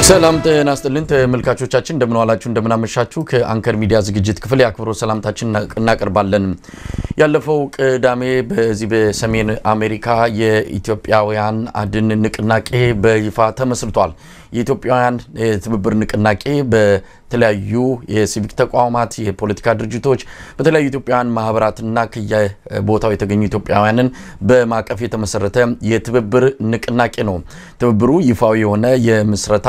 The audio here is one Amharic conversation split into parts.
ሰላም ጤና ይስጥልን ተመልካቾቻችን እንደምን ዋላችሁ እንደምን አመሻችሁ ከአንከር ሚዲያ ዝግጅት ክፍል ያክብሮ ሰላምታችን እናቀርባለን ያለፈው ቅዳሜ በዚህ በሰሜን አሜሪካ የኢትዮጵያውያን አድን ንቅናቄ በይፋ ተመስርቷል የኢትዮጵያውያን ትብብር ንቅናቄ በተለያዩ የሲቪክ ተቋማት የፖለቲካ ድርጅቶች በተለያዩ ኢትዮጵያውያን ማህበራትና ከየቦታው የተገኙ ኢትዮጵያውያንን በማቀፍ የተመሰረተ የትብብር ንቅናቄ ነው ትብብሩ ይፋዊ የሆነ የምስረታ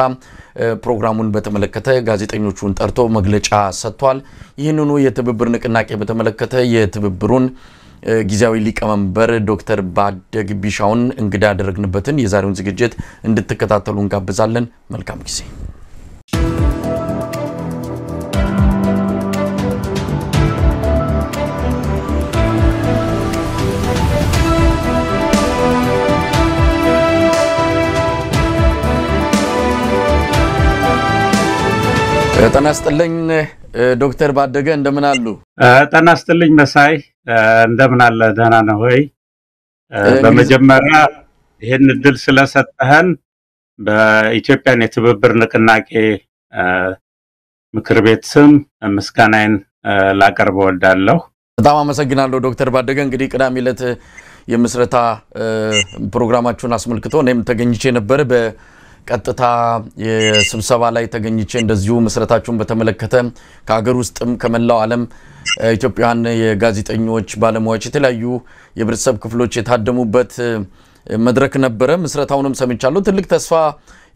ፕሮግራሙን በተመለከተ ጋዜጠኞቹን ጠርቶ መግለጫ ሰጥቷል ይህንኑ የትብብር ንቅናቄ በተመለከተ የትብብሩን ጊዜያዊ ሊቀመንበር ዶክተር ባደግ ቢሻውን እንግዳ አደረግንበትን የዛሬውን ዝግጅት እንድትከታተሉ እንጋብዛለን መልካም ጊዜ ጤና ይስጥልኝ ዶክተር ባደገ እንደምን አሉ ጤና ይስጥልኝ መሳይ እንደምን አለ ደህና ነው ወይ በመጀመሪያ ይሄን ድል ስለሰጠህን በኢትዮጵያ የትብብር ንቅናቄ ምክር ቤት ስም ምስጋናዬን ላቀርብ ወዳለሁ በጣም አመሰግናለሁ ዶክተር ባደገ እንግዲህ ቅዳሜ ዕለት የምስረታ ፕሮግራማችሁን አስመልክቶ እኔም ተገኝቼ ነበር ቀጥታ የስብሰባ ላይ ተገኝቼ እንደዚሁ መስረታችሁን በተመለከተ ከሀገር ውስጥም ከመላው ዓለም ኢትዮጵያውያን የጋዜጠኞች ባለሙያዎች የተለያዩ የብረተሰብ ክፍሎች የታደሙበት መድረክ ነበር መስረታውንም ሰምቻለሁ ትልቅ ተስፋ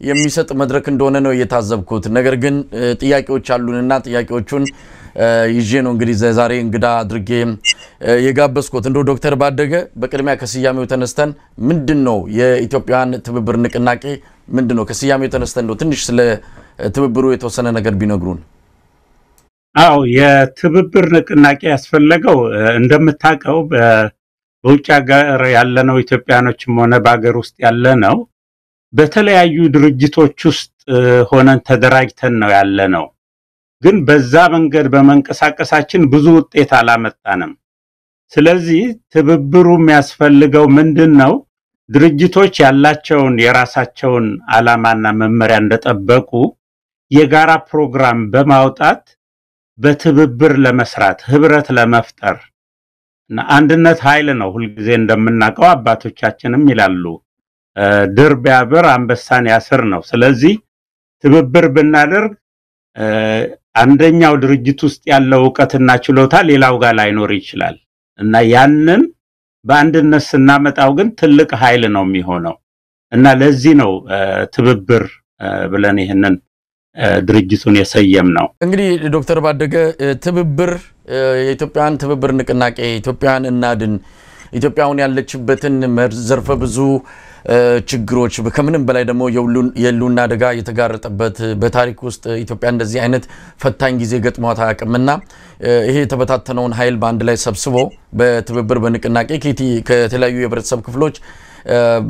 የሚሰጥ መድረክ እንደሆነ ነው የታዘብኩት ነገር ግን ጥያቄዎች አሉንና ጥያቄዎቹን ይዤ ነው እንግዲህ ዛሬ እንግዳ አድርጌ የጋበስኩት እንዶ ዶክተር ባደገ በቅድሚያ ከስያሜው ተነስተን ምንድነው የኢትዮጵያውያን ትብብር ንቅናቄ ምንድነው ከስያሜው ተነስተን ነው ትንሽ ስለ ትብብሩ የተወሰነ ነገር ቢነግሩን አው የትብብር ንቅናቄ ያስፈልገው እንደምታቀው በውጭ ሀገር ያለነው ኢትዮጵያኖችም ሆነ በአገር ውስጥ ያለነው በተለያዩ ድርጅቶች ውስጥ ሆነን ተደራጅተን ነው ያለነው ግን በዛ መንገድ በመንቀሳቀሳችን ብዙ ውጤት አላመጣንም ስለዚህ ትብብሩ የሚያስፈልገው ምንድነው ድርጅቶች ያላቸውን የራሳቸውን አላማና መመሪያ እንደጠበቁ የጋራ ፕሮግራም በማውጣት በትብብር ለመስራት ህብረት ለመፍጠር እና አንድነት ኃይል ነው ሁሉ ጊዜ እንደምናቀው አባቶቻችንም ይላሉ ድር ቢያብር አንበሳን ያስር ነው ስለዚህ ትብብር ብናደርግ አንደኛው ድርጅት ውስጥ ያለው ዕውቀትና ችሎታ ሌላው ጋር ላይኖር ይችላል እና ያንን በአንድነት ስናመጣው ግን ትልቅ ኃይል ነው የሚሆነው እና ለዚህ ነው ትብብር ብለን ይሄንን ድርጅቱን የሰየምነው እንግዲህ ዶክተር ባደገ ትብብር የኢትዮጵያን ትብብር ንቅናቄ ኢትዮጵያን እናድን ኢትዮጵያውን ያለችበትን ዘርፈ ብዙ ችግሮች ከመንም በላይ ደግሞ የሉና አደጋ የተጋረጠበት በታሪክ ውስጥ ኢትዮጵያ እንደዚህ አይነት ፈታኝ ጊዜ ገጥሟት አያውቅምና ይሄ ተበታተነውን ኃይል በአንድ ላይ ሰብስቦ በትብብር በንቅናቄ ከተለያዩ የብረተሰብ ክፍሎች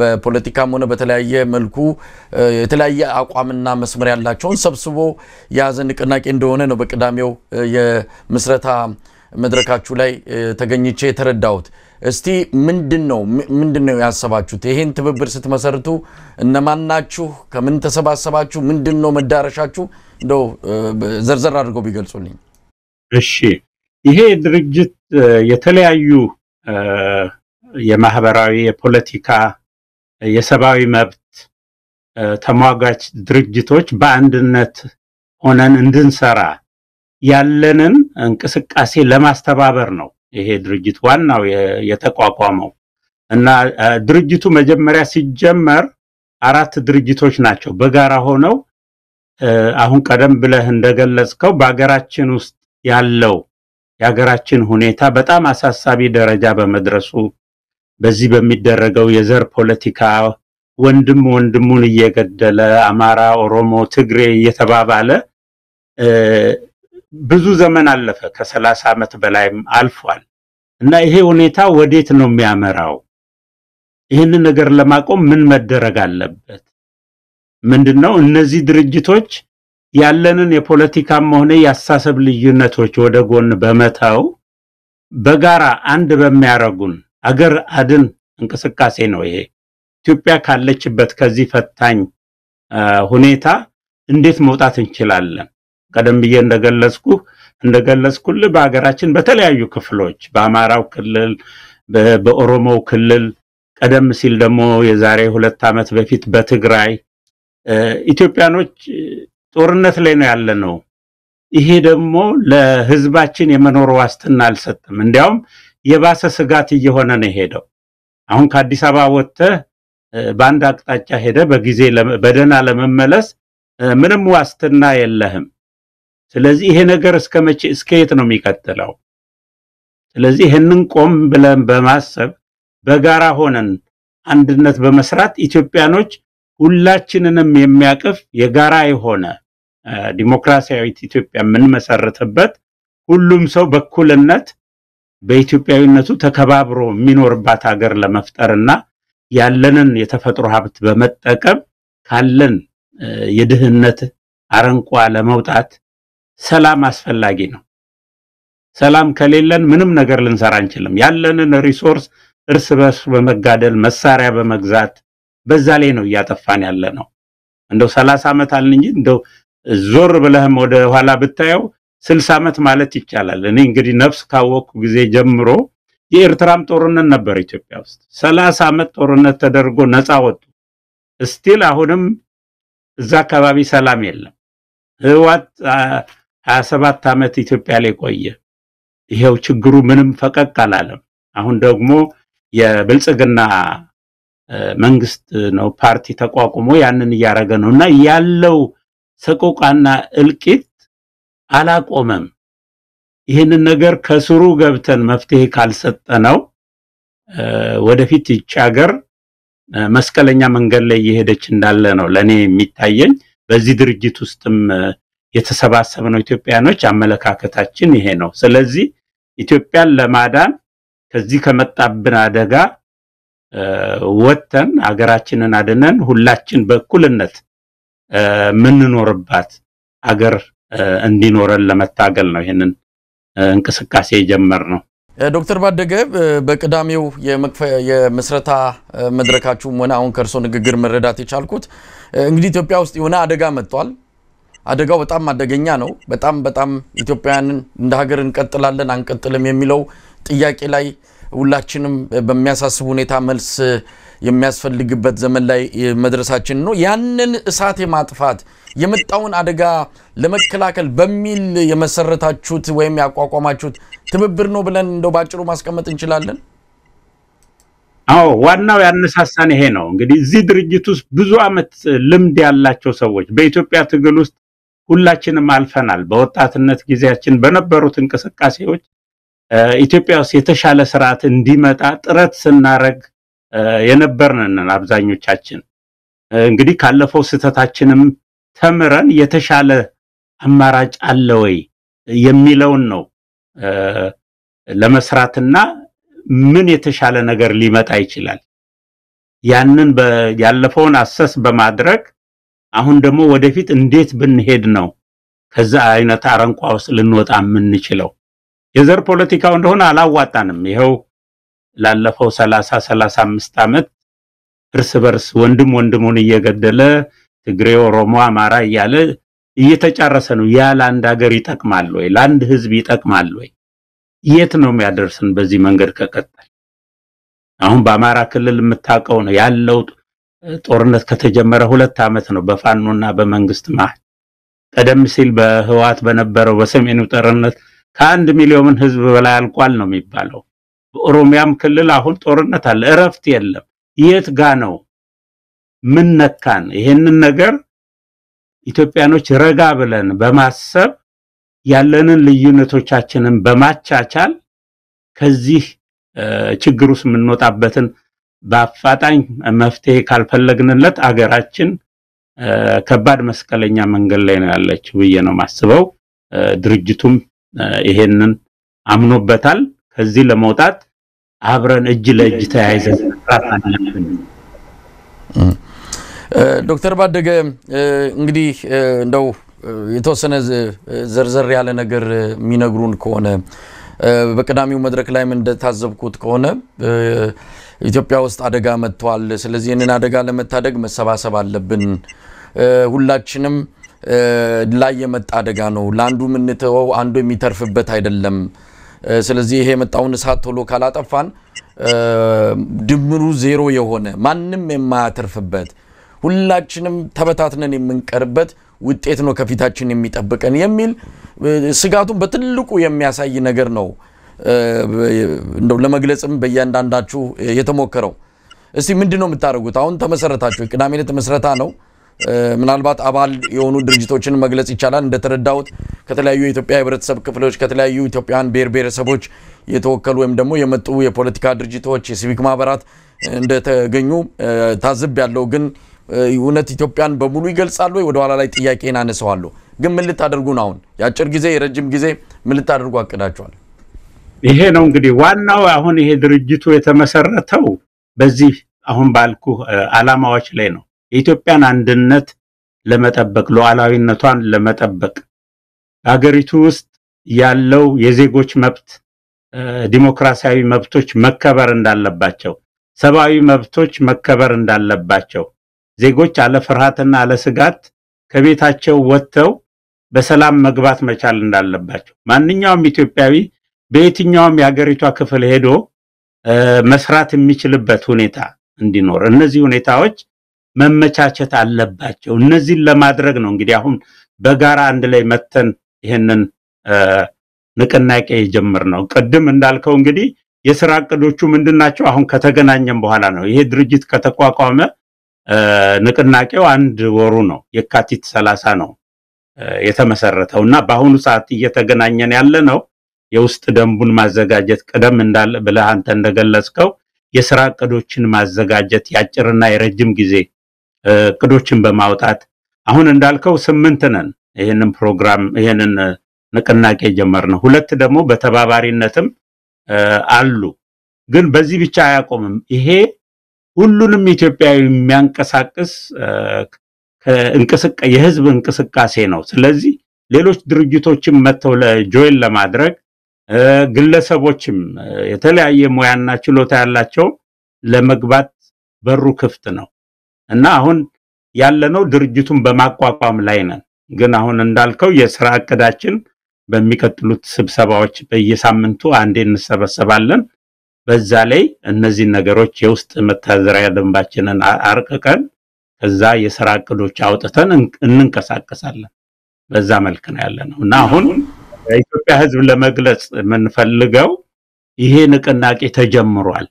በፖለቲካም ሆነ በተለያየ መልኩ የተለያየ አቋምና መስመር ያላቸውን ሰብስቦ ያዘ ንቅናቄ እንደሆነ ነው በቅዳሜው የምስረታ መድረካችሁ ላይ ተገኝቼ ተረዳሁት እስቲ ምንድነው ያሰባችሁት ይሄን ትብብር ስትመሰርቱ እነማን ናችሁ ከምን ተሰባሰባችሁ ምንድነው መዳረሻችሁ እንደው ዘርዘር አድርገው ቢገልጹልኝ እሺ ይሄ ድርጅት የተለያዩ የማህበራዊ የፖለቲካ የሰብአዊ መብት ተሟጋች ድርጅቶች በአንድነት ሆነን እንድንሰራ ያለንን እንቅስቃሴ ለማስተባበር ነው ይሄ ድርጅት ዋናው የተቋቋመው እና ድርጅቱ መጀመሪያ ሲጀመር 4 ድርጅቶች ናቸው በጋራ ሆነው አሁን ቀደም ብለህ እንደገለጽከው በአገራችን ውስጥ ያለው የአገራችን ሁኔታ በጣም አሳሳቢ ደረጃ በመድረሱ በዚህ በሚደረገው የዘር ፖለቲካ ወንድሙን እየገደለ አማራ ኦሮሞ ትግሬ እየተባባለ ብዙ ዘመን አለፈ ከ30 አመት በላይም አልፏል እና ይሄ ሁኔታ ወዴት ነው የሚያመራው ይሄን ነገር ለማቆም ምን መደረግ አለበት ምንድነው እነዚህ ድርጅቶች ያለንን የፖለቲካም ሆነ ያሳሰብ ልዩነቶች ወደ ጎን በመታው በጋራ አንድ በሚያረጉን አገር አድን እንቅስቃሴ ነው ይሄ ኢትዮጵያ ካለችበት ከዚህ ፈታኝ ሁኔታ እንዴት መውጣት እንችላለን? ቀደም ብዬ እንደገለጽኩልህ በአገራችን በተለያዩ ክፍሎች በአማራው ክልል በኦሮሞው ክልል ቀደም ሲል ደግሞ የዛሬ 2 ዓመት በፊት በትግራይ ኢትዮጵያኖች ጦርነት ላይ ነው ያለነው። ይሄ ደግሞ ለህዝባችን የመኖር ዋስትና አልሰጠም። እንዲያውም የባሰ ስጋት እየሆነ ነው ሄደው። አሁን ከአዲስ አበባ ወጥተህ በአንድ አቅጣጫ ሄደ በጊዜ በደና ለመመለስ ምንም ዋስትና የለህም። ስለዚህ ይሄ ነገር እስከ የት ነው የሚቀጥለው? ስለዚህ ይሄንን ቆም ብለን በማሰብ በጋራ ሆነን አንድነት በመስራት ኢትዮጵያኖች ሁላችንንም የሚያቅፍ የጋራ የሆነ ዲሞክራሲያዊት ኢትዮጵያ ምን መሰረተበት ሁሉም ሰው በኩልነት በኢትዮጵያዊነቱ ተከባብሮ የሚኖርባት ሀገር ለመፍጠርና ያለንን የተፈጥሮ ሀብት በመጠቀም ካለን የድህነት አረንቋ ለመውጣት ሰላም አስፈላጊ ነው። ሰላም ከሌለን ምንም ነገር ልንሰራ አንችልም። ያለንን ሪሶርስ እርስ በርስ በመጋደል መሳሪያ በመግዛት በዛ ላይ ነው ያጠፋን ያለነው። እንደው 30 ዓመት አልን እንጂ እንደው ዞር ብለህም ወደ ኋላ ብታየው 60 ዓመት ማለት ይቻላል። እኔ እንግዲህ ነፍስ ካወቅኩ ጊዜ ጀምሮ የኤርትራም ጦርነት ነበር ኢትዮጵያ ውስጥ 30 ዓመት ጦርነት ተደርጎ ነፃ ወጡ። ስቲል አሁንም እዛ አካባቢ ሰላም የለም። ህወሓት 27 ዓመት ኢትዮጵያ ላይ ቆየ። ይሄው ችግሩ ምንም ፈቀቅ አላለም። አሁን ደግሞ የብልጽግና መንግስት ነው ፓርቲ ተቋቁሞ ያንን ያያረገ ነውና ያለው ሰቆቃና እልቂት አላቆመም። ይሄንን ነገር ከስሩ ገብተን መፍትሄ ካልሰጠነው ወደፊት ይቻገር መስከለኛ መንገድ ላይ እየሄደች እንዳለ ነው ለኔ የሚታየኝ። በዚህ ድርጅት ውስጥም የተሰባሰበነው ኢትዮጵያኖች አመለካከታችን ይሄ ነው። ስለዚህ ኢትዮጵያን ለማዳን ከዚህ ከመጣብን አደጋ ወጥተን አገራችንን አድነን ሁላችን በእኩልነት ምንኖርባት አገር እንዲኖረን ለመታገል ነው ይሄንን እንቅስቃሴ የጀመርነው። ዶክተር ባደገ በቀዳሚው የመስረታ መድረካችሁ ሆነ አሁን ከርሶ ንግግር መረዳት የቻልኩት እንግዲህ ኢትዮጵያ ውስጥ የሆነ አደጋ መጥቷል። አደጋው በጣም አደገኛ ነው። በጣም ኢትዮጵያውያንን እንደ ሀገር እንቀጥላለን አንቀጥልም የሚለው ጥያቄ ላይ ሁላችንም በሚያሳስብ ሁኔታ መልስ የሚያስፈልግበት ዘመን ላይ መድረሳችን ነው። ያንን እሳት የማጥፋት የመጣውን አደጋ ለመከላከል በሚል የመሰረታችሁት ወይም ያቋቋማችሁት ትብብር ነው ብለን እንደው ባጭሩ ማስቀመጥ እንችላለን? አዎ ዋናው ያነሳሳን ይሄ ነው። እንግዲህ እዚህ ድርጅት ውስጥ ብዙ አመት ልምድ ያላቸው ሰዎች በኢትዮጵያ ትግል ውስጥ ሁላችንም አልፈናል። በወጣትነት ጊዜያችን በነበሩት እንቅስቃሴዎች ኢትዮጵያ ውስጥ የተሻለ ስርዓት እንዲመጣ ጥረት ስናረግ የነበርነን አብዛኞቻችን እንግዲህ ካለፈው ስተታችንም ተምረን የተሻለ አማራጭ አለ ወይ የሚለውን ነው ለመስራትና ምን የተሻለ ነገር ሊመጣ ይችላል ያንን ያለፈውን አሰስ በማድረግ አሁን ደግሞ ወደፊት እንዴት ብንሄድ ነው ከዛ አይነት አረንቋ ውስጥ ልንወጣ የምንችለው። የዘር ፖለቲካው እንደሆነ አላዋጣንም። ይሄው ላለፈው 35 ዓመት እርስ በርስ ወንድሙን እየገደለ ትግሬ፣ ኦሮሞ፣ አማራ እያለ እየተጫረሰ ነው። ያ ለአንድ ሀገር ይጠቅማል ወይ? ለአንድ ህዝብ ይጠቅማል ወይ? የት ነው የሚያደርሰን በዚህ መንገድ ከቀጠል? አሁን በአማራ ክልል የምታውቀው ነው ያለው ጦርነት ከተጀመረ 2 ዓመት ነው በፋኖና በመንግስት መሃል። ቀደም ሲል በህወሓት በነበረው በሰሜኑ ጦርነት ከ1 ሚሊዮን ህዝብ በላይ አልቋል ነው የሚባለው። በኦሮሚያም ክልል አሁን ጦርነት አለ፣ እረፍት የለም። የት ጋ ነው? ምን ነካን? ይሄንን ነገር ኢትዮጵያኖች ረጋ ብለን በማሰብ ያለንን ልዩነቶቻችንን በማቻቻል ከዚህ ችግር ውስጥ የምንወጣበትን በአፋጣኝ መፍትሄ ካልፈለግንለት አገራችን ከባድ መስቀለኛ መንገድ ላይ ነው ያለችው ብዬ ነው ማስበው። ድርጅቱም ይሄንን አምኖበታል። ከዚህ ለመውጣት አብረን እጅ ለእጅ ተያይዘን መስራት አለብን። ዶክተር ባደገ እንግዲህ እንደው የተወሰነ ዘርዘር ያለ ነገር የሚነግሩን ከሆነ በቀዳሚው መድረክ ላይ ምን እንደታዘብኩት ከሆነ ኢትዮጵያ ውስጥ አደጋ መጥቷል። ስለዚህ እነን አደጋ ለመታደግ መሰባሰብ አለብን። ሁላችንም ላይ የመጣ አደጋ ነው ለአንዱ ምንተው አንዱ የሚተርፍበት አይደለም ስለዚህ ይሄ የመጣውን እሳት ቶሎ ካላጠፋን ድምሩ ዜሮ የሆነ ማንንም የማያተርፍበት ሁላችንም ተበታትነን የምንቀርበት ውጤት ነው ከፊታችን የሚጠብቀን የሚል ስጋቱን በትልቁ የሚያሳይ ነገር ነው እንደው ለመግለጽም በእያንዳንዳችሁ የተሞከረው እስቲ ምንድነው የምታደርጉት አሁን ተመሰረታችሁ ቅዳሜ ተመስረታ ነው ምናልባት አባል የሆኑ ድርጅቶችን መግለጽ ይቻላል እንደተረዳውት ከተለያዩ የኢትዮጵያ ህብረተሰብ ክፍሎች ከተለያዩ ኢትዮጵያን ብሔረሰቦች የተወከሉ ወይም ደግሞ የመጡ የፖለቲካ ድርጅቶች የሲቪክ ማህበራት እንደተገኙ ታዝብ ያለው ግን እውነት ኢትዮጵያን በሙሉ ይገልጻሉ ወይ ወደ ኋላ ላይ ጥያቄን አነሳዋለሁ ግን ምን ልታደርጉ ነው አሁን ያጭር ጊዜ የረጅም ጊዜ ምን ልታደርጉ አቅዳችኋል ይሄ ነው እንግዲህ ዋናው አሁን ይሄ ድርጅቱ የተመሰረተው በዚህ አሁን ባልኩ አላማዎች ላይ ነው የኢትዮጵያን አንድነት ለመጠበቅ ሉዓላዊነቷን ለመጠበቅ ሀገሪቱ ውስጥ ያለው የዜጎች መብት ዲሞክራሲያዊ መብቶች መከበር እንዳለባቸው ሰብአዊ መብቶች መከበር እንዳለባቸው ዜጎች አለ ፍርሃትና አለ ስጋት ከቤታቸው ወጥተው በሰላም መግባት መቻል እንዳለባቸው ማንኛውም ኢትዮጵያዊ በየትኛውም የሀገሪቷ ክፍል ሄዶ መስራት የሚችልበት ሁኔታ እንዲኖር እነዚህ ሁኔታዎች መመቻቸት አለባቸው እነዚህን ለማድረግ ነው እንግዲህ አሁን በጋራ አንድ ላይ መተን ይሄንን ንቅናቄ የጀመርነው ቅድም እንዳልከው እንግዲህ የሥራ ዕቅዶቹ ምንድናቸው አሁን ከተገናኘን በኋላ ነው ይሄ ድርጅት ከተቋቋመ ንቅናቄው አንድ ወሩ ነው የካቲት 30 ነው የተመሰረተውና በአሁኑ ሰዓት እየተገናኘን ያለ ነው የውስጥ ደንቡን ማዘጋጀት ቀደም እንዳለ ብለህ አንተ እንደገለጽከው የሥራ ዕቅዶችን ማዘጋጀት ያጭርና የረጅም ጊዜ ዕቅዶችን በማውጣት አሁን እንዳልከው 8 ነን ይሄንን ፕሮግራም ይሄንን ንቅናቄ ጀመርነው ሁለት ደግሞ በተባባሪነትም አሉ ግን በዚህ ብቻ አያቆምም ይሄ ሁሉንም ኢትዮጵያዊ የሚያንቀሳቅስ የህዝብ እንቅስቃሴ ነው ስለዚህ ሌሎች ድርጅቶችም መተው ለጆይን ለማድረግ ግለሰቦችም የተለያየ ሙያና ችሎታ ያላቸው ለመግባት በሩ ክፍት ነው እና አሁን ያለነው ድርጅቱን በማቋቋም ላይ ነን ግን አሁን እንዳልከው የሥራ ዕቅዳችን በሚቀጥሉት ስብሰባዎች በየሳምንቱ አንዴ እንሰበሰባለን በዛ ላይ እነዚህ ነገሮች የውስጥ መታዘሪያ ደንባችንን አርቀቀን ከዛ የሥራ ዕቅዶች አውጥተን እንንቀሳቀሳለን በዛ መልኩ ነው ያለነው እና አሁን የኢትዮጵያ ህዝብ ለመግለጽ ምንፈልገው ይሄ ንቅናቄ ተጀምሯል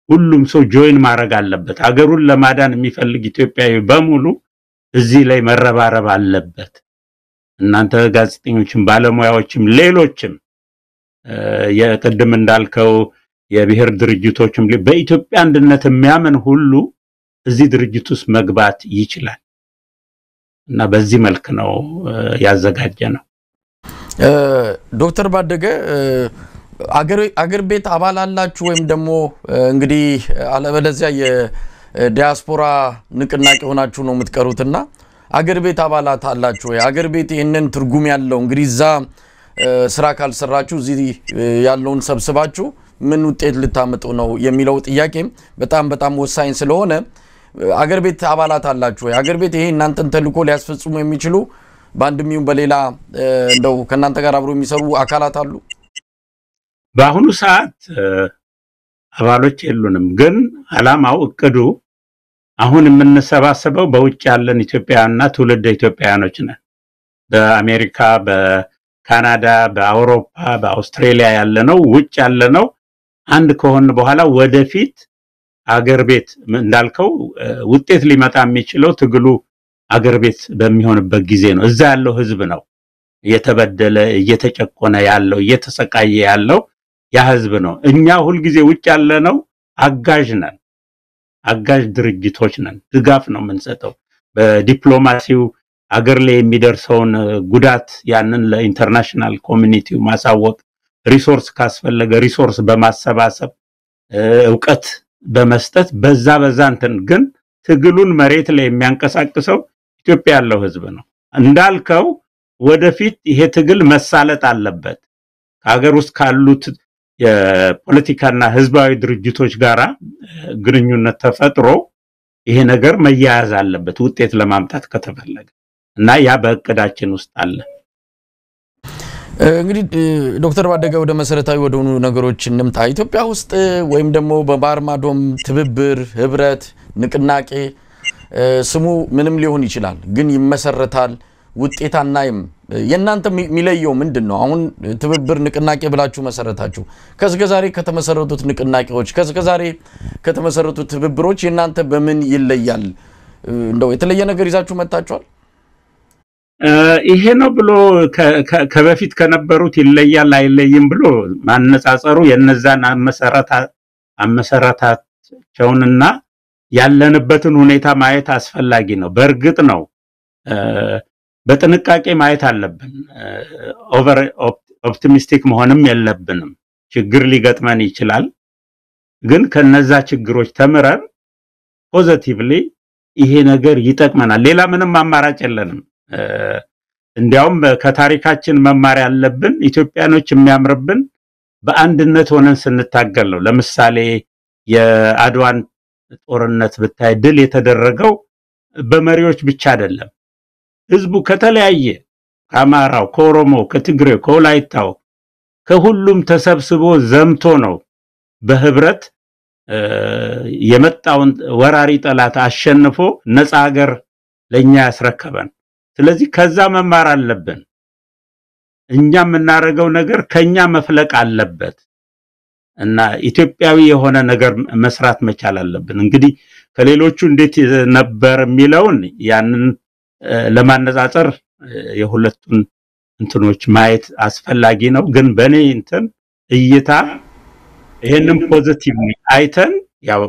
ሁሉም ሰው ጆይን ማድረግ አለበት ሀገሩን ለማዳን የሚፈልግ ኢትዮጵያዊ በሙሉ እዚህ ላይ መረባረብ አለበት እናንተ ጋዜጠኞችም ባለሙያዎችም ሌሎችም የቀደም እንዳልከው የብሔር ድርጅቶችም በኢትዮጵያ አንድነት የሚያመን ሁሉ እዚህ ድርጅት ውስጥ መግባት ይችላል እና በዚህ መልኩ ነው ያዘጋጀነው ዶክተር ባደገ አገር ቤት አባል አላችሁ ወይም ደግሞ እንግዲህ አለበለዚያ የዲያስፖራ ንቅናቄ ሆናችሁ ነው የምትቀሩትና አገር ቤት አባላት አላችሁ ወይ አገር ቤት ይሄንን ትርጉም ያለው እንግዲህ ዛ ስራ ካልሰራችሁ እዚህ ያለውን ሰብስባችሁ ምን ውጤት ልታመጡ ነው የሚለው ጥያቄም በጣም ወሳኝ ስለሆነ አገር ቤት አባላት አላችሁ ወይ አገር ቤት ይሄ እናንተን ተልኮ ሊያስፈጽሙ የሚችሉ ባንድሚው በሌላ እንደው ከናንተ ጋር አብሮ የሚሰሩ አካላት አሉ በአሁኑ ሰዓት አባሎች የሉንም ግን አላማው እቅዱ አሁን የምንሰባሰበው በውጭ ያለን ኢትዮጵያውያንና ትውልደ ኢትዮጵያውያኖች ነን በአሜሪካ በካናዳ በአውሮፓ በአውስትራሊያ ያለነው ውጭ ያለነው አንድ ከሆነ በኋላ ወደፊት አገር ቤት እንዳልከው ውጤት ሊመጣ የሚችለው ትግሉ አገር ቤት በሚሆንበት ጊዜ ነው እዛ ያለው ህዝብ ነው እየተበደለ እየተጨቆነ ያለው እየተሰቃየ ያለው ያ ህዝብ ነው እኛ ሁሉ ጊዜ ውጭ ያለነው አጋዥ ነን አጋዥ ድርጅቶች ነን ድጋፍ ነው የምንሰጠው በዲፕሎማሲው አገር ላይ የሚደርሰውን ጉዳት ያንን ለኢንተርናሽናል ኮሚኒቲው ማሳወቅ ሪሶርስ ካስፈለገ ሪሶርስ በማሰባሰብ ዕውቀት በመስጠት በዛ እንትን ግን ትግሉን መሬት ላይ የሚያንቀሳቅሰው ኢትዮጵያ ያለው ህዝብ ነው እንዳልከው ወደፊት ይሄ ትግል መሳለጥ አለበት ሀገር ውስጥ ካሉት የፖለቲካና ህዝባዊ ድርጅቶች ጋራ ግንኙነት ተፈጥሮ ይሄ ነገር መያያዝ አለበት ውጤት ለማምጣት ከተፈለገ እና ያ በእቅዳችን ውስጥ አለ። እንግዲህ ዶክተር ባደገ ወደ መሰረታዊ ወደሆኑ ነገሮች እንምጣ። ኢትዮጵያ ውስጥ ወይም ደግሞ በባህር ማዶም ትብብር ህብረት ንቅናቄ ስሙ ምንም ሊሆን ይችላል ግን ይመሰረታል ውጤት አናይም። የናንተ ሚለየው ምንድነው? አሁን ትብብር ንቅናቄ ብላችሁ መሰረታችሁ ከስከዛሬ ከተመሰረቱት ንቅናቄዎች ከስከዛሬ ከተመሰረቱት ትብብሮች የናንተ በምን ይለያል? እንደው የተለየ ነገር ይዛችሁ መጣችኋል? ይሄ ነው ብሎ ከበፊት ከነበሩት ይለያል አይለይም ብሎ ማነጻጸሩ የነዛን አመሰራታቸውንና ያለንበትን ሁኔታ ማየት አስፈላጊ ነው። በእርግጥ ነው በጥንቃቄ ማየት አለብን። ኦቨር ኦፕቲሚስቲክ መሆንም የለብንም። ችግር ሊገጥመን ይችላል ግን ከነዛ ችግሮች ተምረን ፖዚቲቭሊ ይሄ ነገር ይጠቅመናል። ሌላ ምንም አማራጭ የለንም። እንዲያውም ከታሪካችን መማር ያለብን ኢትዮጵያኖች የሚያምርብን በአንድነት ሆነን ስንታገል ነው። ለምሳሌ የአድዋን ጦርነት ብታይ ድል የተደረገው በመሪዎች ብቻ አይደለም። ህዝቡ ከተለያየ ከአማራው፣ ከኦሮሞ፣ ከትግሬው፣ ከወላይታው ከሁሉም ተሰብስቦ ዘምቶ ነው በህብረት የመጣውን ወራሪ ጠላት አሸንፎ ነፃ ሀገር ለኛ ያስረከበን። ስለዚህ ከዛ መማር አለብን። እኛ የምናደርገው ነገር ከኛ መፍለቅ አለበት እና ኢትዮጵያዊ የሆነ ነገር መስራት መቻል አለብን። እንግዲህ ከሌሎቹ እንዴት ነበር የሚለውን ያንን ለማነጻጸር የሁለቱን እንትኖች ማየት አስፈላጊ ነው። ግን በኔ እንትን እይታ ይሄንን ፖዚቲቭ አይተን ያው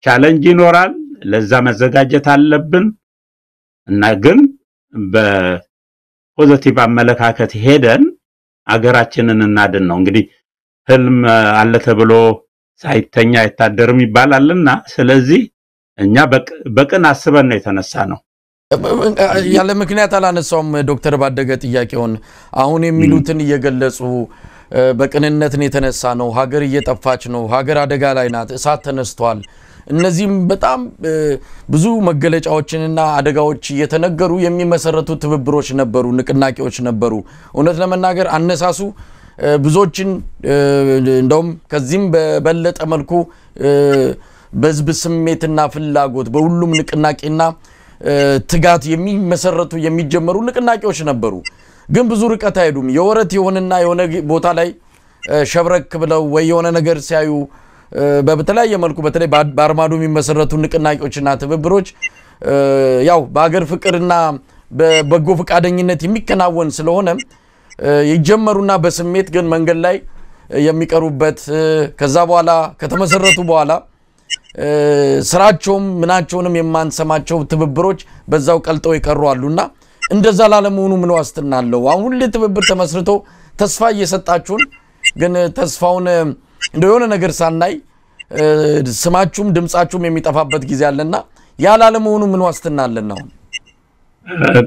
ቻሌንጅ ይኖራል ለዛ መዘጋጀት አለብን እና ግን በፖዚቲቭ አመለካከት ሄደን አገራችንን እናድን ነው። እንግዲህ ህልም አለ ተብሎ ሳይተኛ አይታደርም ይባላልና ስለዚህ እኛ በቅን አስበን ነው የተነሳ ነው። ያለ ምክንያት አላነሳውም ዶክተር ባደገ ጥያቄውን አሁን የሚሉትን እየገለጹ በቅንነት ነው የተነሳ ነው። ሀገር እየጠፋች ነው፣ ሀገር አደጋ ላይ ናት፣ እሳት ተነስቷል። እነዚህም በጣም ብዙ መገለጫዎችንና አደጋዎች እየተነገሩ የሚመሰረቱ ትብብሮች ነበሩ፣ ንቅናቄዎች ነበሩ። እውነት ለመናገር አነሳሱ ብዙዎችን እንደውም ከዚህም በበለጠ መልኩ በህዝብ ስሜትና ፍላጎት በሁሉም ንቅናቄና ትጋት የሚመሰረቱ የሚጀመሩ ንቅናቄዎች ነበሩ። ግን ብዙ ርቀት አይሄዱም። የወረት የሆነና የሆነ ቦታ ላይ ሸብረክ ብለው ወይ የሆነ ነገር ሲያዩ በተለያየ መልኩ በተለይ በአርማዶ የሚመሰረቱ ንቅናቄዎችና ትብብሮች ያው በአገር ፍቅርና በበጎ ፈቃደኝነት የሚከናወን ስለሆነ ይጀመሩና በስሜት ግን መንገድ ላይ የሚቀሩበት ከዛ በኋላ ከተመሰረቱ በኋላ ስራቸውም ምናቸውንም የማንሰማቸው ትብብሮች በዛው ቀልጠው ይቀሩአሉና እንደዛ ላለመሆኑ ምን ዋስትና አለው? አሁን ለትብብር ተመስርቶ ተስፋ እየሰጣችሁን ግን ተስፋውን እንደሆነ ነገር ሳናይ ስማችሁም ድምጻችሁም የሚጠፋበት ጊዜ አለና ያላለመሆኑ ምን ዋስትና አለና?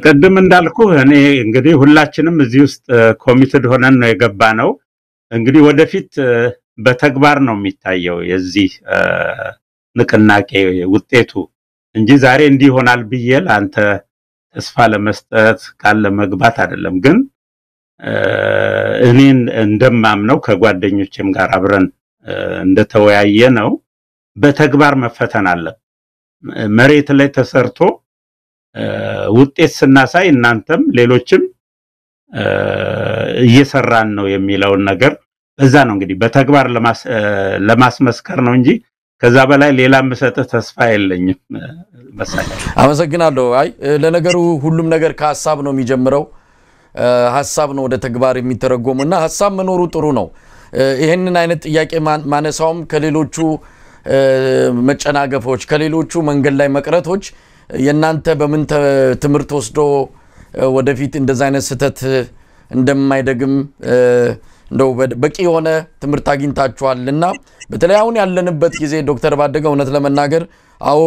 ቀደም እንዳልኩ እኔ እንግዲህ ሁላችንም እዚህ ውስጥ ኮሚትድ ሆነን ነው የገባነው። እንግዲህ ወደፊት በተግባር ነው የሚታየው የዚህ ንቅናቄ ውጤቱ እንጂ ዛሬ እንዲህ ይሆናል ብዬ አንተ ተስፋ ለመስጠት ካለ መግባት አይደለም። ግን እኔን እንደማምነው ከጓደኞቼም ጋር አብረን እንደተወያየ ነው በተግባር መፈተን አለ። መሬት ላይ ተሰርቶ ውጤት ስናሳይ እናንተም ሌሎችም እየሰራን ነው የሚለውን ነገር በዛ ነው እንግዲህ በተግባር ለማስመስከር ነው እንጂ ከዛ በላይ ሌላ መሰጠ ተስፋ የለኝም መሰለኝ። አመሰግናለሁ። አይ ለነገሩ ሁሉም ነገር ከሐሳብ ነው የሚጀምረው። ሐሳብ ነው ወደ ተግባር የሚተረጎምና ሐሳብ መኖሩ ጥሩ ነው። ይሄንን አይነት ጥያቄ ማነሳውም ከሌሎቹ መጨናገፎች ከሌሎቹ መንገድ ላይ መቅረቶች የናንተ በምን ትምርት ወስዶ ወደፊት እንደዛ አይነት ስተት እንደማይደግም እንደው በቂ የሆነ ትምርት አግኝታችኋልና በተለይ አሁን ያለንበት ጊዜ ዶክተር ባደገ እውነት ለመናገር አዎ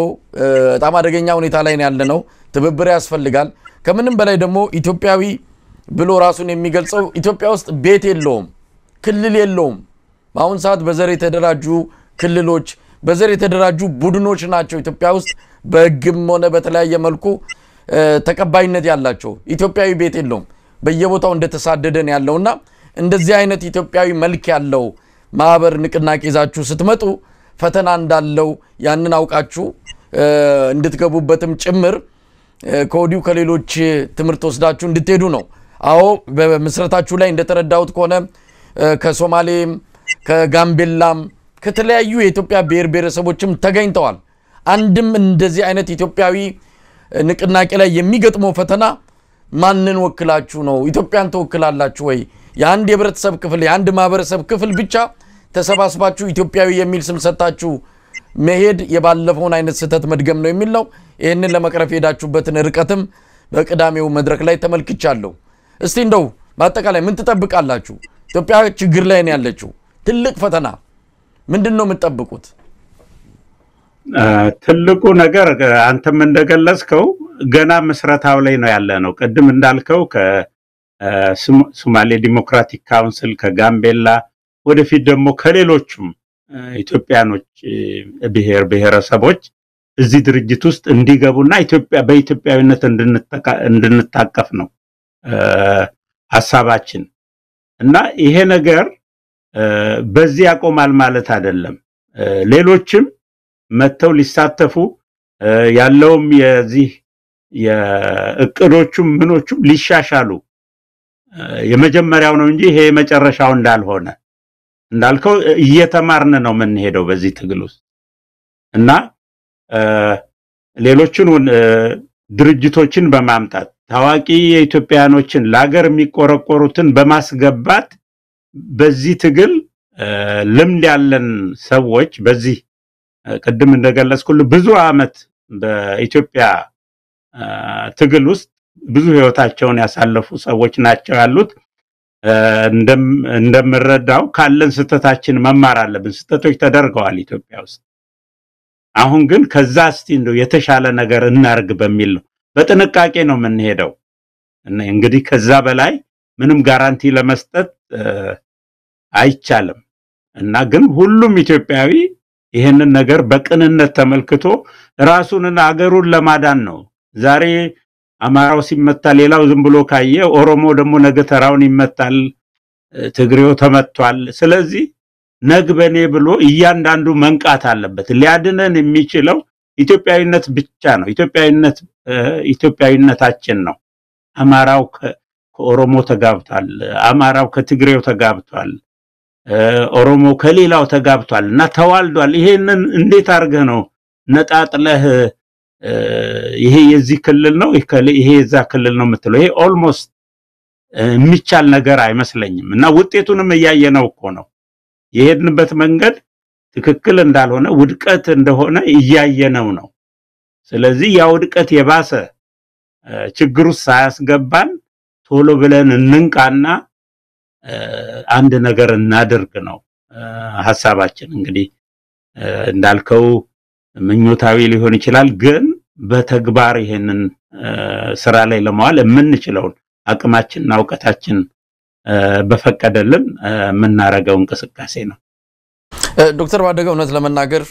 በጣም አደገኛ ሁኔታ ላይ ነው ያለነው። ትብብር ያስፈልጋል። ከምንም በላይ ደግሞ ኢትዮጵያዊ ብሎ ራሱን የሚገልጸው ኢትዮጵያ ውስጥ ቤት የለውም፣ ክልል የለውም። በአሁን ሰዓት በዘር የተደራጁ ክልሎች በዘር የተደራጁ ቡድኖች ናቸው ኢትዮጵያ ውስጥ በህግም ሆነ በተለያየ መልኩ ተቀባይነት ያላቸው ኢትዮጵያዊ ቤት የለውም በየቦታው እንደተሳደደን ያለውና እንደዚህ አይነት ኢትዮጵያዊ መልክ ያለው ማህበር ንቅናቄ ይዛችሁ ስትመጡ ፈተና እንዳለው ያንን አውቃችሁ እንድትገቡበትም ጭምር ኮዲው ከሌሎች ትምርት ወስዳችሁ እንድትሄዱ ነው አዎ በመስረታችሁ ላይ እንደተረዳውት ከሆነ ከሶማሌም ከጋምቤላም ከተለያዩ የኢትዮጵያ ብሔር ብሔረሰቦችም ተገኝተዋል አንድም እንደዚህ አይነት ኢትዮጵያዊ ንቅናቄ ላይ የሚገጥመው ፈተና ማንን ወክላችሁ ነው ኢትዮጵያን ተወክላላችሁ ወይ የአንድ የህብረተሰብ ክፍል የአንድ ማህበረሰብ ክፍል ብቻ ተሰባስባችሁ ኢትዮጵያዊ የሚል ስም ሰጣችሁ መሄድ የባለፈውን አይነት ስህተት መድገም ነው የሚል ነው ይሄንን ለመቅረፍ ሄዳችሁበትን ርቀትም በቅዳሜው መድረክ ላይ ተመልክቻለሁ እስቲ እንደው በአጠቃላይ ምን ትጠብቃላችሁ ኢትዮጵያ ችግር ላይ ነው ያለችው ትልቅ ፈተና ምንድነው የምትጠብቁት ትልቁ ነገር አንተም እንደገለጽከው ገና መስራታው ላይ ነው ያለ ነው ቀድም እንዳልከው ከሶማሌ ዲሞክራቲክ ካውንስል ከጋምቤላ ወደፊት ደግሞ ከሌሎችም ኢትዮጵያኖች ብሔር ብሔረሰቦች እዚህ ድርጅት ውስጥ እንዲገቡና ኢትዮጵያ በኢትዮጵያዊነት እንድንታቀፍ ነው ሐሳባችን እና ይሄ ነገር በዚህ ያቆማል ማለት አይደለም ሌሎችም መተው ሊሳተፉ ያለውም የዚህ የእቅዶቹም ምኖቹም ሊሻሻሉ የመጀመሪያው ነው እንጂ ይሄ መጨረሻው እንዳልሆነ እንዳልከው እየተማርን ነው ምን ሄደው በዚህ ትግል ውስጥ እና ሌሎችን ድርጅቶችን በማምጣት ታዋቂ የኢትዮጵያኖችን ለሀገር የሚቆረቆሩትን በማስገባት በዚህ ትግል ልምድ ያለን ሰዎች በዚህ ቀድም እንደገለጽኩል ብዙ አመት በኢትዮጵያ ትግል ውስጥ ብዙ ህይወታቸውን ያሳለፉ ሰዎች ናቸው ያሉት እንደምረዳው ካለን ስተታችን መማር አለብን ስተቶች ተደርገዋል ኢትዮጵያ ውስጥ አሁን ግን ከዛ እስቲ እንደው የተሻለ ነገር እናርግ በሚል ነው በጥንቃቄ ነው ምን ሄደው እንግዲህ ከዛ በላይ ምንም ጋራንቲ ለመስጠት አይቻልም እና ግን ሁሉም ኢትዮጵያዊ ይሄንን ነገር በቅንነት ተመልክቶ ራሱንና አገሩን ለማዳን ነው ዛሬ አማራው ሲመታ ሌላው ዝም ብሎ ካየ ኦሮሞ ደግሞ ነገ ተራውን ይመታል ትግሬው ተመቷል ስለዚህ ነግበኔ ብሎ እያንዳንዱ መንቃት አለበት ሊያድነን የሚችለው ኢትዮጵያዊነት ብቻ ነው ኢትዮጵያዊነታችን ነው አማራው ከኦሮሞ ተጋብቷል አማራው ከትግሬው ተጋብቷል ኦሮሞ ከሌላው ተጋብቷልና ተዋልዷል ይሄንን እንዴት አርገህ ነው ነጣጥለህ ይሄ የዚህ ክልል ነው ይሄ የዛ ክልል ነው የምትለው ይሄ ኦልሞስት የሚቻል ነገር አይመስለኝም እና ውጤቱንም ያያየነው እኮ ነው የሄድንበት መንገድ ትክክል እንዳልሆነ ውድቀት እንደሆነ ያያየነው ነው ስለዚህ ያ ውድቀት የባሰ ችግሩ ሳያስገባን ቶሎ ብለን እንንቃና አንድ ነገር እናድርግ ነው ሐሳባችን እንግዲህ እንዳልከው ምኞታዊ ሊሆን ይችላል ግን በተግባር ይሄንን ስራ ላይ ለማዋል የምንችለው አቅማችንና ዕውቀታችን በፈቀደልን ምናረጋው እንቅስቃሴ ነው ዶክተር ባደገው እውነት ለመናገር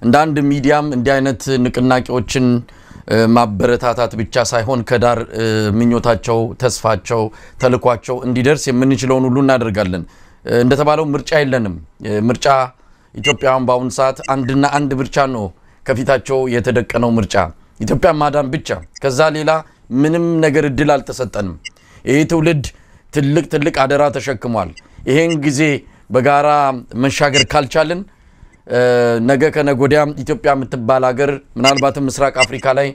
እንደ አንድ ሚዲያም እንዲህ አይነት ንቅናቄዎችን ማበረታታት ብቻ ሳይሆን ከዳር ምኞታቸው ተስፋቸው ተልኳቸው እንዲደርስ የምንችለውን ሁሉ እናደርጋለን እንደተባለው ምርጫ የለንም ምርጫ ኢትዮጵያውን ባውን ሰዓት አንድና አንድ ብቻ ነው ከፊታቸው የተደቀነው ምርጫ ኢትዮጵያ ማዳን ብቻ ከዛ ሌላ ምንም ነገር እድል አልተሰጠንም ይሄ ትውልድ ትልቅ አደራ ተሸክሟል ይሄን ጊዜ በጋራ መሻገር ካልቻልን ነገ ከነጎዲያም ኢትዮጵያ የምትባል ሀገር ምናልባትም ምስራቅ አፍሪካ ላይ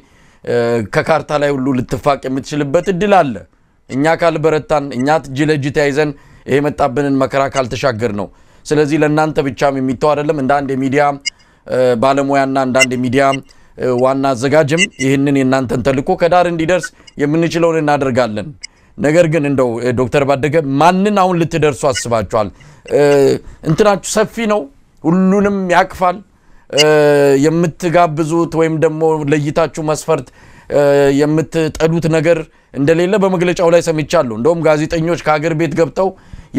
ከካርታ ላይ ሁሉ ልትፋቅ የምትችልበት እድል አለ እኛ ካልበረታን እኛ ጅለጅ ተያይዘን ይሄ መጣብንን መከራ ካልተሻገር ነው ስለዚህ ለእናንተ ብቻም የሚተው አይደለም እንደ አንድ ሚዲያ ባለሙያና እንደ አንድ ሚዲያ ዋና አዘጋጅም ይሄንን የናንተን ተልኮ ከዳር እንዲደርስ የምንችለውን እናደርጋለን ነገር ግን እንደው ዶክተር ባደገ ማንን አሁን ልትደርሱ አስባችኋል እንትናችሁ ሰፊ ነው ሁሉንም ያቅፋል የምትጋብዙት ወይም ደግሞ ለይታችሁ መስፈርት የምትጠሉት ነገር እንደሌለ በመግለጫው ላይ ሰምቻለሁ እንደውም ጋዜጠኞች ከሀገር ቤት ገብተው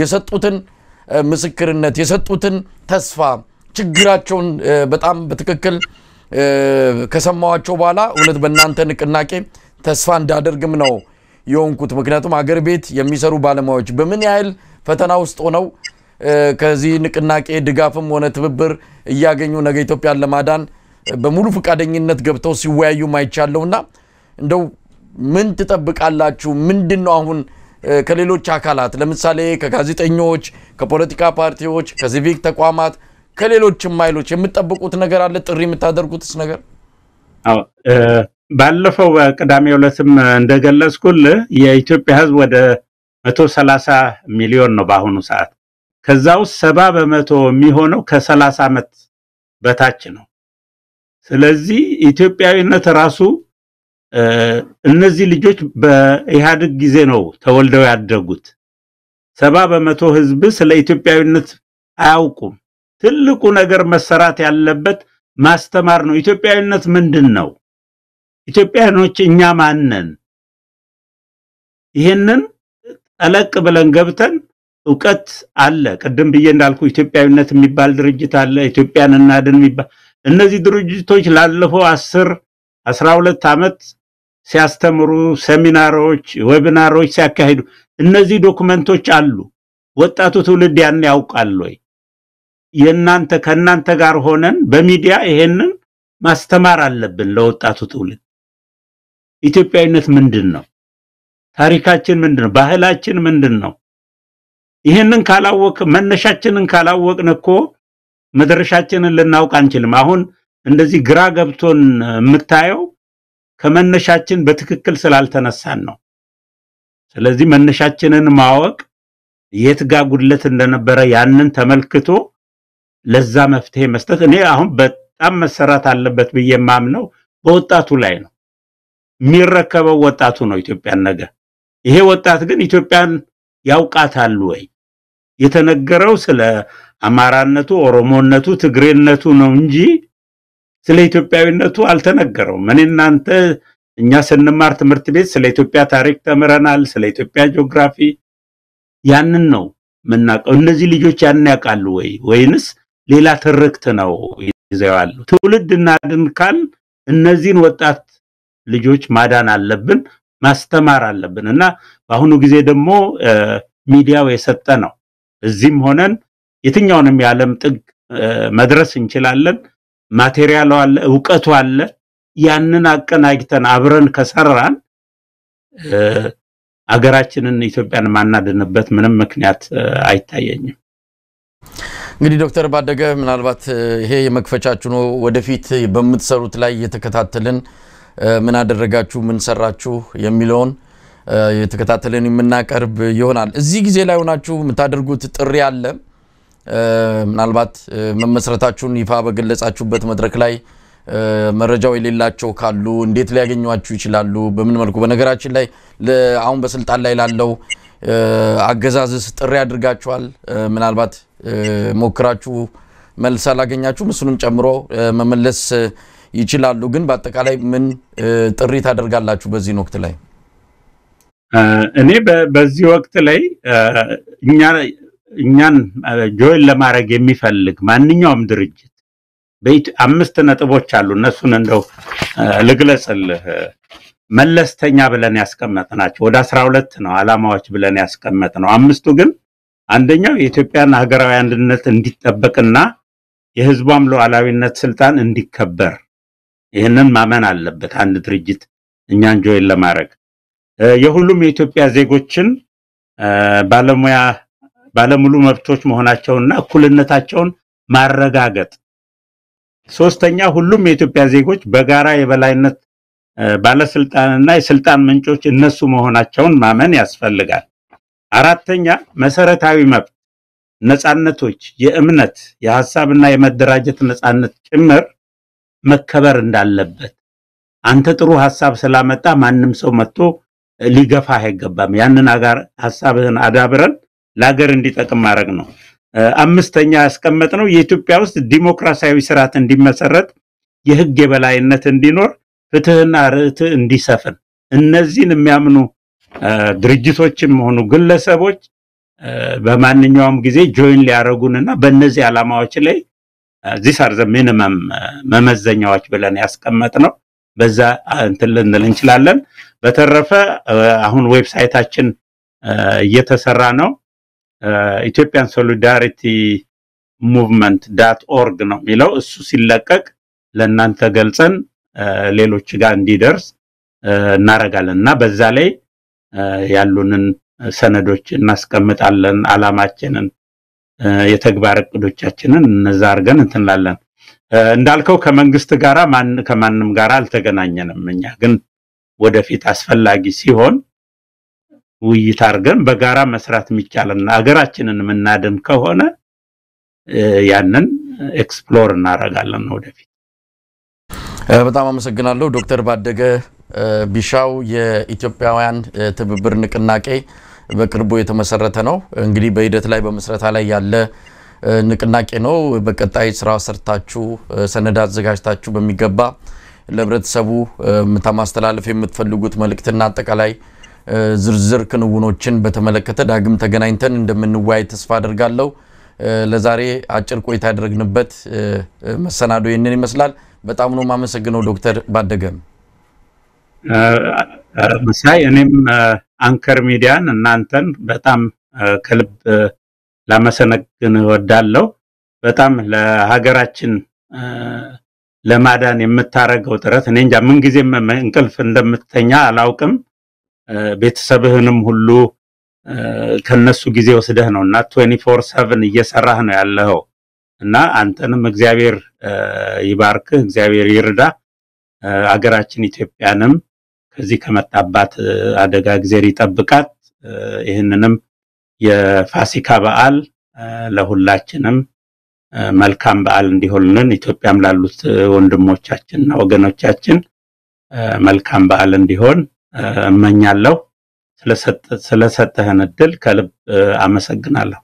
የሰጡትን ምስክርነት የሰጡትን ተስፋ ችግራቸውን በጣም በትክክል ከሰማዋቸው በኋላ እውነት በእናንተ ንቅናቄ ተስፋ እንዳደርግም ነው የሆንኩት። ምክንያቱም አገር ቤት የሚሰሩ ባለሙያዎች በምን ያህል ፈተና ውስጥ ሆነው ከዚህ ንቅናቄ ድጋፍም ሆነ ትብብር እያገኙ ነገ ኢትዮጵያን ለማዳን በሙሉ ፍቃደኝነት ገብተው ሲወያዩ ማይቻለውና እንደው ምን ትጠብቃላችሁ? ምንድነው አሁን ከሌሎች አካላት ለምሳሌ ከጋዜጠኞች፣ ከፖለቲካ ፓርቲዎች፣ ከሲቪክ ተቋማት፣ ከሌሎችም ኃይሎች የምትጠብቁት ነገር አለ? ጥሪ የምታደርጉትስ ነገር? አዎ ባለፈው ቅዳሜ ዕለትም እንደገለጽኩል የኢትዮጵያ ሕዝብ ወደ 130 ሚሊዮን ነው በአሁኑ ሰዓት። ከዛው 70% የሚሆነው ከ30 ዓመት በታች ነው። ስለዚህ ኢትዮጵያዊነት ራሱ እነዚህ ልጆች በኢህአዴግ ጊዜ ነው ተወልደው ያደጉት። 70% ሕዝብ ስለ ኢትዮጵያዊነት አያውቁም። ትልቁ ነገር መሰራት ያለበት ማስተማር ነው። ኢትዮጵያዊነት ምንድነው? ኢትዮጵያኖች እኛ ማን ነን? ይሄንን ጠለቅ ብለን ገብተን ዕውቀት አለ። ቀደም ብዬ እንዳልኩ ኢትዮጵያዊነት የሚባል ድርጅት አለ፣ ኢትዮጵያን እናድን የሚባል። እነዚህ ድርጅቶች ላለፈው 10-12 ዓመት ሲያስተምሩ ሴሚናሮች፣ ዌቢናሮች ሲያካሂዱ እነዚህ ዶክመንቶች አሉ። ወጣቱ ትውልድ ያን ያውቃል ወይ? ከናንተ ጋር ሆነን በሚዲያ ይሄንን ማስተማር አለብን ለወጣቱ ትውልድ። ኢትዮጵያዊነት ምንድነው? ታሪካችን ምንድነው? ባህላችን ምንድነው? ይሄንን ካላወቅ መነሻችንን ካላወቅን እኮ መድረሻችንን ልናውቅ አንችልም። አሁን እንደዚህ ግራ ገብቶን የምታየው ከመነሻችን በትክክል ስላልተነሳን ነው። ስለዚህ መነሻችንን ማወቅ የት ጋር ጉድለት እንደነበረ ያንን ተመልክቶ ለዛ መፍትሄ መስጠት እኔ አሁን በጣም መሰራት አለበት ብዬ ማምነው በወጣቱ ላይ ነው። የሚረከበው ወጣቱ ነው ኢትዮጵያን ነገር። ይሄ ወጣት ግን ኢትዮጵያን ያውቃታል ወይ? የተነገረው ስለ አማራነቱ፣ ኦሮሞነቱ፣ ትግሬነቱ ነው እንጂ ስለ ኢትዮጵያዊነቱ አልተነገረውም። እኛ ስንማር ትምህርት ቤት ስለ ኢትዮጵያ ታሪክ ተምረናል፣ ስለ ኢትዮጵያ ጂኦግራፊ። ያንን ነው ምናቀው። እነዚህ ልጆች ያን ያውቃሉ ወይ? ወይንስ ሌላ ትርክት ነው ይዘዋል? ትውልድ እናድን ካል እነዚህን ወጣት ልጆች ማዳን አለብን፣ ማስተማር አለብን። እና በአሁኑ ጊዜ ደግሞ ሚዲያው የሰጠ ነው። እዚህም ሆነን የትኛውንም የዓለም ጥግ መድረስ እንችላለን። ማቴሪያሉ አለ፣ ዕውቀቱ አለ። ያንን አቀናጅተን አብረን ከሰራን አገራችንን ኢትዮጵያን ማናድንበት ምንም ምክንያት አይታየኝም። እንግዲህ ዶክተር ባደገ ምናልባት ይሄ የመክፈቻችሁ ነው። ወደፊት በመትሰሩት ላይ የተከታተልን ምን አደረጋችሁ ምን ሰራችሁ የሚለውን የተከታተልን የምናቀርብ ይሆናል። እዚህ ጊዜ ላይ ሆናችሁ የምታደርጉት ጥሪ አለ። ምናልባት መመስረታችሁን ይፋ በገለጻችሁበት መድረክ ላይ መረጃው የሌላቸው ካሉ እንዴት ሊያገኙአችሁ ይችላሉ? በምን መልኩ? በነገራችን ላይ አሁን በስልጣን ላይ ላለው አገዛዝስ ጥሪ አድርጋችኋል? ምናልባት ሞክራችሁ መልስ አላገኛችሁ እሱንም ጨምሮ መመለስ ይችላሉ። ግን በአጠቃላይ ምን ጥሪ ታደርጋላችሁ በዚህ ወቅት ላይ? እኔ በዚህ ወቅት ላይ እኛን ጆይን ለማድረግ የሚፈልግ ማንኛውም ድርጅት በአምስት ነጥቦች አሉ። እነሱን እንደው ልግለጽልህ። መለስተኛ ብለን ያስቀመጥናቸው ወደ 12 ነው ዓላማዎች ብለን ያስቀመጥነው። አምስቱ ግን አንደኛው የኢትዮጵያን ሀገራዊ አንድነት እንዲጠበቅና የሕዝቧም ሉዓላዊነት ስልጣን እንዲከበር ይሄንን ማመን አለበት አንድ ድርጅት እኛን ጆይን ለማድረግ። የሁሉም የኢትዮጵያ ዜጎችን ባለሙሉ መብቶች መሆናቸውና እኩልነታቸውን ማረጋገጥ። ሶስተኛ ሁሉም የኢትዮጵያ ዜጎች በጋራ የበላይነት ባለስልጣንና የስልጣን ምንጮች እነሱ መሆናቸውን ማመን ያስፈልጋል። አራተኛ መሰረታዊ መብት ነፃነቶች፣ የእምነት፣ የሐሳብና የመደራጀት ነፃነት ጭምር መከበር እንዳለበት። አንተ ጥሩ ሐሳብ ስላመጣ ማንም ሰው መጥቶ ሊገፋህ አይገባም። ያንን ሐሳብህን አዳብረን ለሀገር እንዲጠቅም ማድረግ ነው። አምስተኛ ያስቀመጥነው የኢትዮጵያ ውስጥ ዲሞክራሲያዊ ስርዓት እንዲመሰረት፣ የህግ የበላይነት እንዲኖር፣ ፍትህና ርትዕ እንዲሰፍን። እነዚህን የሚያምኑ ድርጅቶችም ሆኑ ግለሰቦች በማንኛውም ጊዜ ጆይን ሊያረጉንና በእነዚህ ዓላማዎች ላይ these are the minimum መመዘኛዎች ብለን ያስቀመጥነው በዛ እንትን ልንል እንችላለን። በተረፈ አሁን ዌብሳይታችን እየተሰራ ነው። Ethiopian Solidarity Movement.org ነው የሚለው። እሱ ሲለቀቅ ለእናንተ ገልጸን ሌሎች ጋር እንዲደርስ እናረጋለንና በዛ ላይ ያሉንን ሰነዶች እናስቀምጣለን። አላማችንን የተግባር እቅዶቻችንን እነዛ አርገን እንትንላለን። እንዳልከው ከመንግስት ጋራ ከማንም ጋራ አልተገናኘንም። እኛ ግን ወደፊት አስፈላጊ ሲሆን ውይይት አርገን በጋራ መስራት የሚቻልና ሀገራችንን መናደም ከሆነ ያንን ኤክስፕሎር እናረጋለን ወደፊት። በጣም አመሰግናለሁ ዶክተር ባደገ ቢሻው የኢትዮጵያውያን ትብብር ንቅናቄ በቅርቡ የተመሰረተ ነው። እንግዲህ በሂደት ላይ በመስረታ ላይ ያለ ንቅናቄ ነው። በቀጣይ ስራ ሰርታችሁ ሰነድ አዘጋጅታችሁ በሚገባ ለህብረተሰቡ ማስተላለፍ የምትፈልጉት መልእክትና አጠቃላይ ዝርዝር ክንውኖችን በተመለከተ ዳግም ተገናኝተን እንደምንወያይ ተስፋ አደርጋለሁ። ለዛሬ አጭር ቆይታ ያደረግንበት መሰናዶ ይሄንን ይመስላል። በጣም ነው ማመሰግነው ዶክተር ባደገ። መሳይ እኔም አንከር ሚዲያን እናንተን በጣም ከልብ ላመሰግን እወዳለሁ። በጣም ለሀገራችን ለማዳን የምታረገው ጥረት እኔ እንጃ ምን ጊዜም እንቅልፍ እንደምትተኛ አላውቅም። ቤተሰብህንም ሁሉ ከነሱ ጊዜ ወስደህ ነውና 24/7 እየሰራህ ነው ያለው እና አንተንም እግዚአብሔር ይባርክህ፣ እግዚአብሔር ይርዳ። ሀገራችን ኢትዮጵያንም ከዚህ ከመጣባት አደጋ እግዚአብሔር ይጠብቃት። ይሄንንም የፋሲካ በዓል ለሁላችንም መልካም በዓል እንዲሆንልን ኢትዮጵያም ላሉት ወንድሞቻችንና ወገኖቻችን መልካም በዓል እንዲሆን እመኛለሁ። ስለሰጠህን እድል ከልብ አመሰግናለሁ።